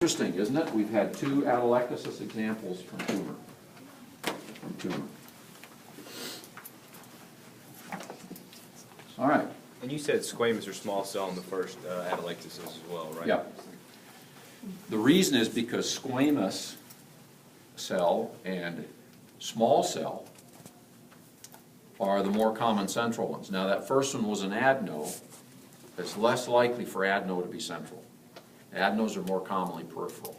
Interesting, isn't it? We've had two atelectasis examples from tumor. All right. And you said squamous or small cell in the first atelectasis as well, right? Yeah. The reason is because squamous cell and small cell are the more common central ones. Now that first one was an adeno. It's less likely for adeno to be central. Adenos are more commonly peripheral.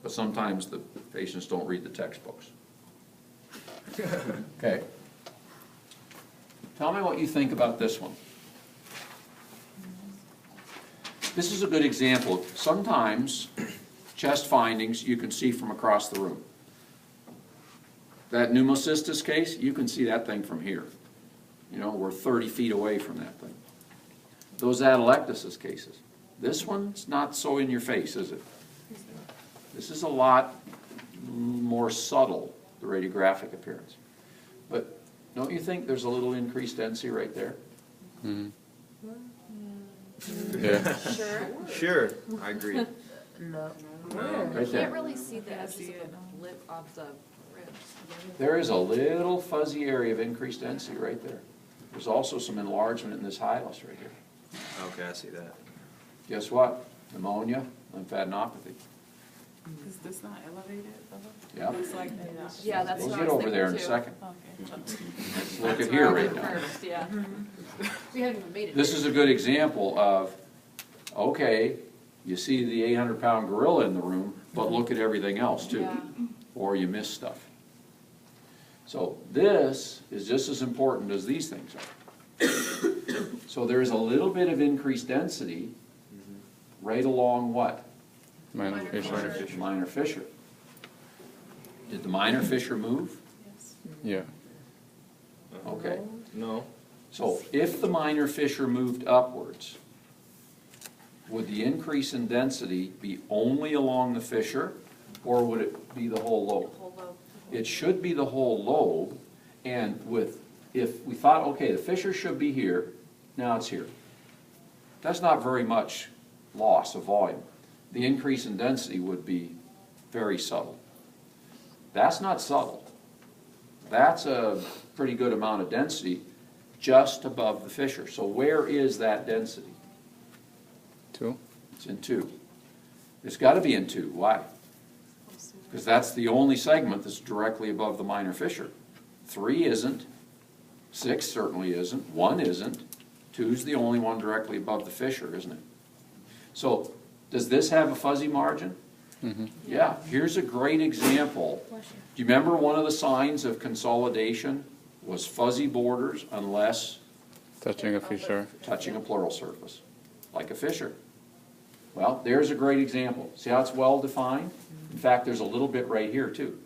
But sometimes the patients don't read the textbooks. Okay. Tell me what you think about this one. This is a good example. Sometimes chest findings you can see from across the room. That pneumocystis case, you can see that thing from here. You know, we're 30 feet away from that thing. Those atelectasis cases. This one's not so in your face, is it? This is a lot more subtle, the radiographic appearance. But don't you think there's a little increased density right there? Mm-hmm. Yeah. Sure. Sure, I agree. No. Right You there. can't really see the edges of the lip of the ribs. There is a little fuzzy area of increased density right there. There's also some enlargement in this hilus right here. Okay, I see that. Guess what? Pneumonia, lymphadenopathy. Is this not elevated? Yeah. Looks like Yeah, that's We'll what I get was over there in a thinking, second. Okay. Let's look at here right now. First, yeah. We haven't even made it. This is a good example of, okay, you see the 800-pound gorilla in the room, but look at everything else too. Yeah. Or you miss stuff. So this is just as important as these things are. So there's a little bit of increased density right along what? Minor Minor fissure. fissure. Minor fissure. Did the minor fissure move? Yes. Yeah. Okay. No. So if the minor fissure moved upwards, would the increase in density be only along the fissure, or would it be the whole lobe? Whole lobe. It should be the whole lobe, and if we thought, okay, the fissure should be here, now it's here. That's not very much loss of volume. The increase in density would be very subtle. That's not subtle. That's a pretty good amount of density just above the fissure. So where is that density? 2. It's in 2. It's got to be in 2. Why? Because that's the only segment that's directly above the minor fissure. 3 isn't. 6 certainly isn't. 1 isn't. 2's the only one directly above the fissure, isn't it? So does this have a fuzzy margin? Mm-hmm. Yeah. Here's a great example. Do you remember one of the signs of consolidation was fuzzy borders unless Touching a fissure. touching a pleural surface, like a fissure? Well, there's a great example. See how it's well defined? In fact, there's a little bit right here too.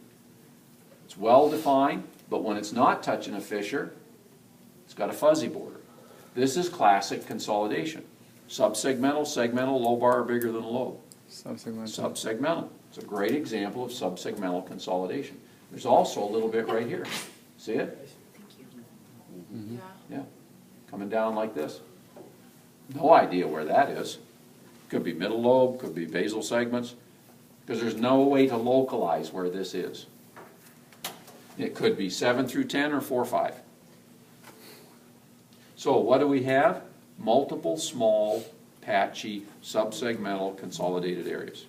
It's well defined, but when it's not touching a fissure, it's got a fuzzy border. This is classic consolidation. Subsegmental, segmental, lobar are bigger than lobe. Subsegmental. Subsegmental. It's a great example of subsegmental consolidation. There's also a little bit right here. See it? Yeah. Yeah. Coming down like this. No idea where that is. Could be middle lobe, could be basal segments, because there's no way to localize where this is. It could be 7 through 10 or 4, 5. So what do we have? Multiple small, patchy, subsegmental, consolidated areas.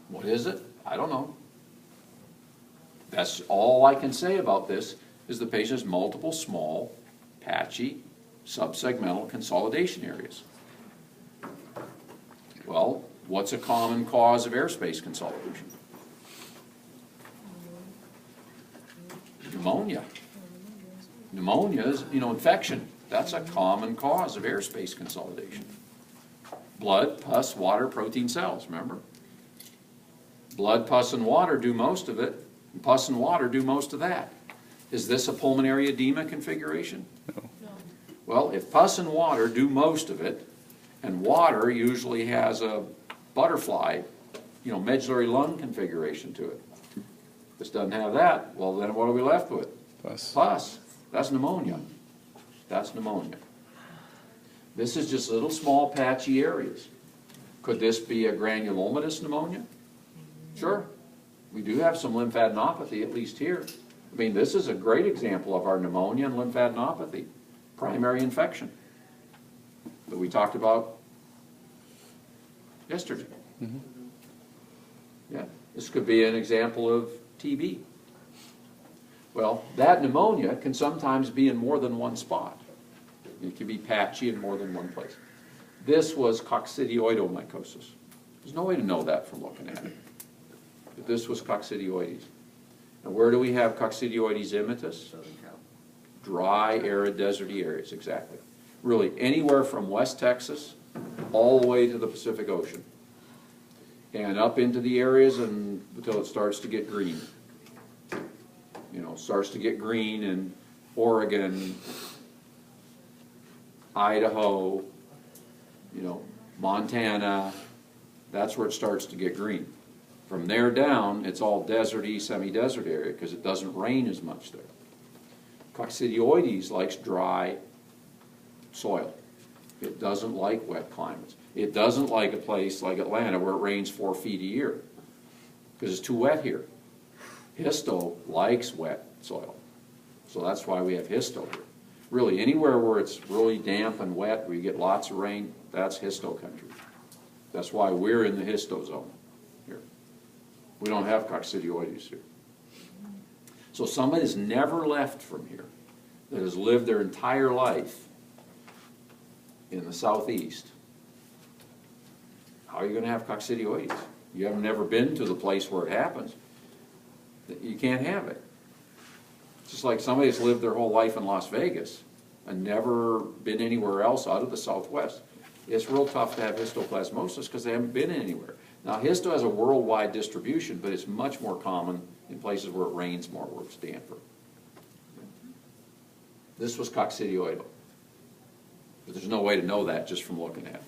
What is it? I don't know. That's all I can say about this, is the patient has multiple small, patchy, subsegmental consolidation areas. Well, what's a common cause of airspace consolidation? Pneumonia. Pneumonia is, infection. That's a common cause of airspace consolidation. Blood, pus, water, protein, cells, remember? Blood, pus, and water do most of it, and pus and water do most of that. Is this a pulmonary edema configuration? No. No. Well, if pus and water do most of it, and water usually has a butterfly, medullary lung configuration to it. This doesn't have that, well then what are we left with? Plus. Pus. That's pneumonia. That's pneumonia. This is just little small patchy areas. Could this be a granulomatous pneumonia? Sure. We do have some lymphadenopathy, at least here. I mean, this is a great example of our pneumonia and lymphadenopathy, primary infection, that we talked about yesterday. Yeah, this could be an example of TB. Well, that pneumonia can sometimes be in more than one spot. It can be patchy in more than one place. This was coccidioidomycosis. There's no way to know that from looking at it. But this was coccidioides. And where do we have coccidioides immitis? Dry, arid, deserty areas, exactly. Really, anywhere from West Texas all the way to the Pacific Ocean. And up into the areas until it starts to get green. You know, starts to get green in Oregon, Idaho, you know, Montana. That's where it starts to get green. From there down, it's all deserty, semi-desert area because it doesn't rain as much there. Coccidioides likes dry soil. It doesn't like wet climates. It doesn't like a place like Atlanta where it rains 4 feet a year because it's too wet here. Histo likes wet soil. So that's why we have histo here. Really, anywhere where it's really damp and wet, where you get lots of rain, that's histo country. That's why we're in the histo zone here. We don't have coccidioides here. So somebody that's never left from here, that has lived their entire life in the southeast, how are you going to have coccidioides? You have never been to the place where it happens. You can't have it. Just like somebody that's lived their whole life in Las Vegas and never been anywhere else out of the Southwest. It's real tough to have histoplasmosis because they haven't been anywhere. Now, histo has a worldwide distribution, but it's much more common in places where it rains more, where it's damper. This was coccidioidal. But there's no way to know that just from looking at it.